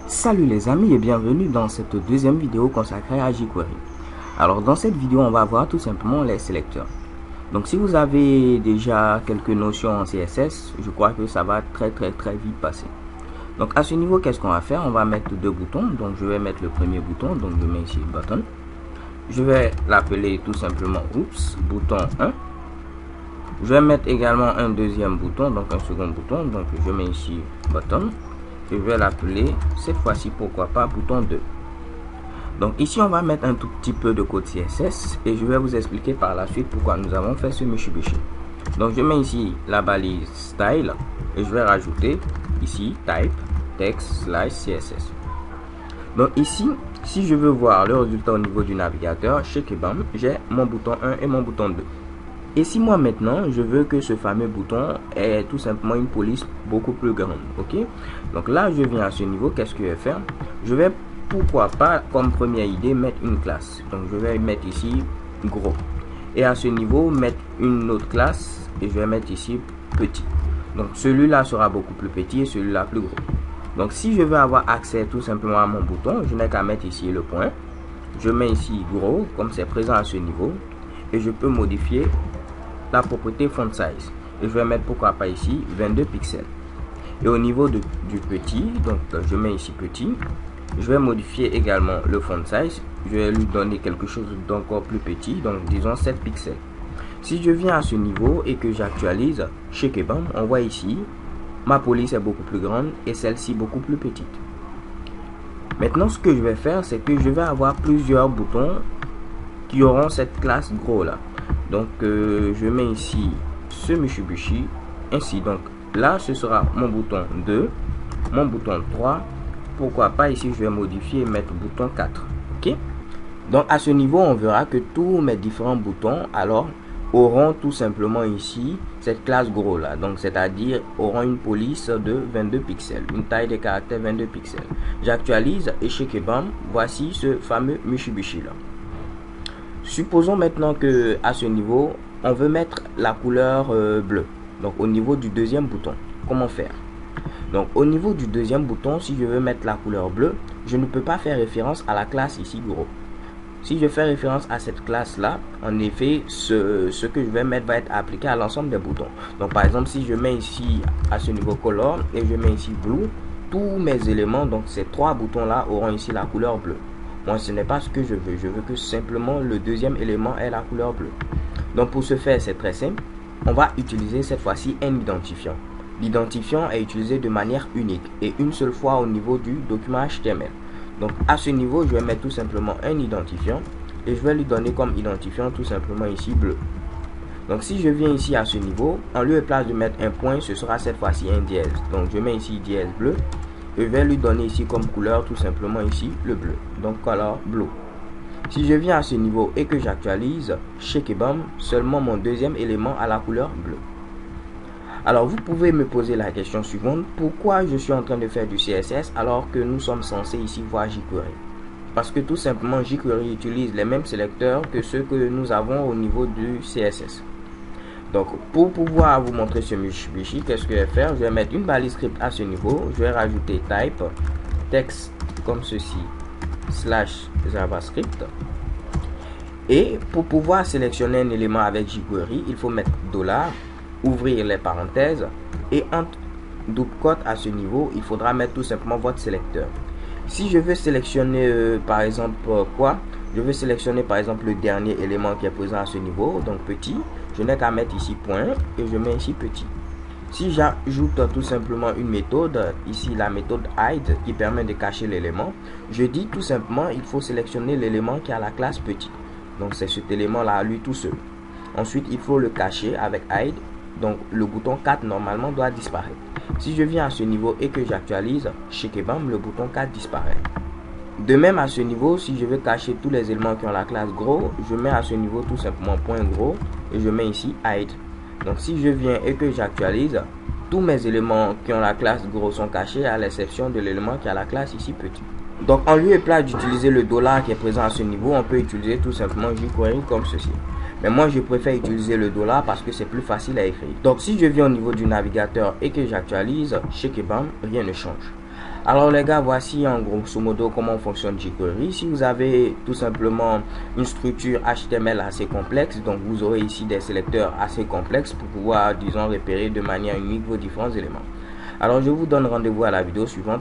Salut les amis et bienvenue dans cette deuxième vidéo consacrée à jQuery. Alors dans cette vidéo on va voir tout simplement les sélecteurs. Donc si vous avez déjà quelques notions en CSS, je crois que ça va très vite passer. Donc à ce niveau, qu'est-ce qu'on va faire? On va mettre deux boutons. Donc je vais mettre le premier bouton, donc je mets ici button. Je vais l'appeler tout simplement bouton 1. Je vais mettre également un deuxième bouton, donc un second bouton, donc je mets ici button. Je vais l'appeler cette fois-ci, pourquoi pas, bouton 2. Donc ici on va mettre un tout petit peu de code CSS et je vais vous expliquer par la suite pourquoi nous avons fait ce Mitsubishi. Donc je mets ici la balise style et je vais rajouter ici type text /css. Donc ici, si je veux voir le résultat au niveau du navigateur, chez Kebam, j'ai mon bouton 1 et mon bouton 2. Et si moi maintenant je veux que ce fameux bouton ait tout simplement une police beaucoup plus grande, ok? Donc là je viens à ce niveau, qu'est-ce que je vais faire? Je vais, pourquoi pas, comme première idée, mettre une classe. Donc je vais mettre ici gros. Et à ce niveau, mettre une autre classe et je vais mettre ici petit. Donc celui-là sera beaucoup plus petit et celui-là plus gros. Donc si je veux avoir accès tout simplement à mon bouton, je n'ai qu'à mettre ici le point. Je mets ici gros, comme c'est présent à ce niveau. Et je peux modifier la propriété font size et je vais mettre, pourquoi pas, ici 22 pixels. Et au niveau du petit, donc je mets ici petit, je vais modifier également le font size, je vais lui donner quelque chose d'encore plus petit, donc disons 7 pixels. Si je viens à ce niveau et que j'actualise chez Kebam, on voit ici ma police est beaucoup plus grande et celle-ci beaucoup plus petite. Maintenant ce que je vais faire, c'est que je vais avoir plusieurs boutons qui auront cette classe gros là. Donc je mets ici ce Mitsubishi ainsi. Donc là ce sera mon bouton 2, mon bouton 3, pourquoi pas ici je vais modifier et mettre bouton 4, ok? Donc à ce niveau on verra que tous mes différents boutons alors auront tout simplement ici cette classe gros là, donc c'est à dire auront une police de 22 pixels, une taille de caractère 22 pixels. J'actualise et chez Kebam, voici ce fameux Mitsubishi là. Supposons maintenant que à ce niveau, on veut mettre la couleur bleue. Donc au niveau du deuxième bouton, comment faire? Donc au niveau du deuxième bouton, si je veux mettre la couleur bleue, je ne peux pas faire référence à la classe ici gros. Si je fais référence à cette classe là, en effet, ce que je vais mettre va être appliqué à l'ensemble des boutons. Donc par exemple, si je mets ici à ce niveau color et je mets ici blue, tous mes éléments, donc ces trois boutons là, auront ici la couleur bleue. Moi, ce n'est pas ce que je veux. Je veux que simplement le deuxième élément ait la couleur bleue. Donc, pour ce faire, c'est très simple. On va utiliser cette fois-ci un identifiant. L'identifiant est utilisé de manière unique et une seule fois au niveau du document HTML. Donc, à ce niveau, je vais mettre tout simplement un identifiant et je vais lui donner comme identifiant tout simplement ici bleu. Donc, si je viens ici à ce niveau, en lieu et place de mettre un point, ce sera cette fois-ci un dièse. Donc, je mets ici dièse bleu. Je vais lui donner ici comme couleur tout simplement ici le bleu, donc color blue. Si je viens à ce niveau et que j'actualise chez Kebam, seulement mon deuxième élément a la couleur bleue. Alors vous pouvez me poser la question suivante: pourquoi je suis en train de faire du CSS alors que nous sommes censés ici voir jQuery? Parce que tout simplement jQuery utilise les mêmes sélecteurs que ceux que nous avons au niveau du CSS. Donc pour pouvoir vous montrer ce Mitsubishi, qu'est-ce que je vais faire? Je vais mettre une balise script à ce niveau. Je vais rajouter type text comme ceci /javascript. Et pour pouvoir sélectionner un élément avec jQuery, il faut mettre $, ouvrir les parenthèses et entre double quote à ce niveau, il faudra mettre tout simplement votre sélecteur. Si je veux sélectionner par exemple je veux sélectionner par exemple le dernier élément qui est présent à ce niveau, donc petit. Je n'ai qu'à mettre ici point et je mets ici petit. Si j'ajoute tout simplement une méthode, ici la méthode hide qui permet de cacher l'élément, je dis tout simplement il faut sélectionner l'élément qui a la classe petit. Donc c'est cet élément là, lui tout seul. Ensuite il faut le cacher avec hide, donc le bouton 4 normalement doit disparaître. Si je viens à ce niveau et que j'actualise chez Kebam, le bouton 4 disparaît. De même à ce niveau, si je veux cacher tous les éléments qui ont la classe gros, je mets à ce niveau tout simplement point gros et je mets ici hide. Donc si je viens et que j'actualise, tous mes éléments qui ont la classe gros sont cachés à l'exception de l'élément qui a la classe ici petit. Donc en lieu et place d'utiliser le $ qui est présent à ce niveau, on peut utiliser tout simplement jQuery comme ceci. Mais moi je préfère utiliser le $ parce que c'est plus facile à écrire. Donc si je viens au niveau du navigateur et que j'actualise chez Kebam, rien ne change. Alors les gars, voici en grosso modo comment fonctionne jQuery. Si vous avez tout simplement une structure HTML assez complexe, donc vous aurez ici des sélecteurs assez complexes pour pouvoir, disons, repérer de manière unique vos différents éléments. Alors je vous donne rendez-vous à la vidéo suivante.